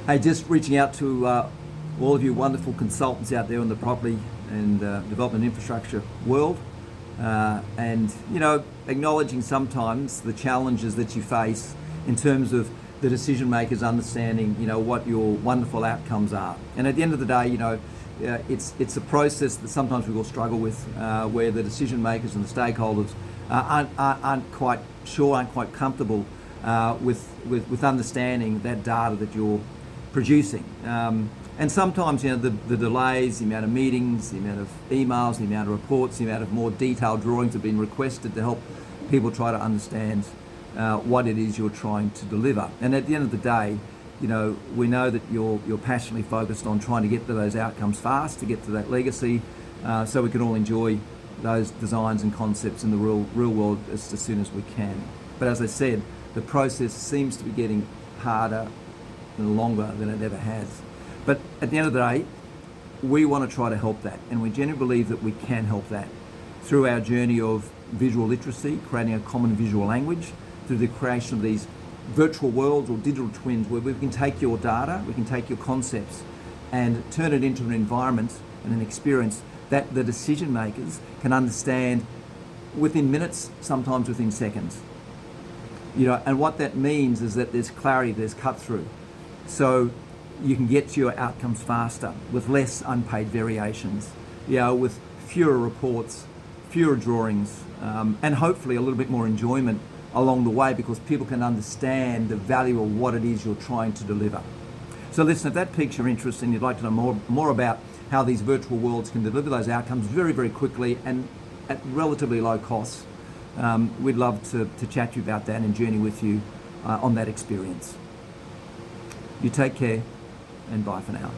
Hey, just reaching out to all of you wonderful consultants out there in the property and development infrastructure world, and acknowledging sometimes the challenges that you face in terms of the decision makers understanding what your wonderful outcomes are. And at the end of the day, it's a process that sometimes we will struggle with, where the decision makers and the stakeholders aren't quite sure, aren't quite comfortable with understanding that data that you're producing. And sometimes the delays, the amount of meetings, the amount of emails, the amount of reports, the amount of more detailed drawings have been requested to help people try to understand what it is you're trying to deliver. And at the end of the day, we know that you're passionately focused on trying to get to those outcomes fast, to get to that legacy, so we can all enjoy those designs and concepts in the real world as soon as we can. But as I said, the process seems to be getting harder and longer than it ever has. But at the end of the day, we want to try to help that, and we genuinely believe that we can help that through our journey of visual literacy, creating a common visual language, through the creation of these virtual worlds or digital twins where we can take your data, we can take your concepts and turn it into an environment and an experience that the decision makers can understand within minutes, sometimes within seconds. And what that means is that there's clarity, there's cut through. So you can get to your outcomes faster with less unpaid variations, with fewer reports, fewer drawings, and hopefully a little bit more enjoyment along the way, because people can understand the value of what it is you're trying to deliver. So listen, if that piques your interest and you'd like to know more about how these virtual worlds can deliver those outcomes very, very quickly and at relatively low costs, we'd love to chat to you about that and journey with you on that experience. You take care, and bye for now.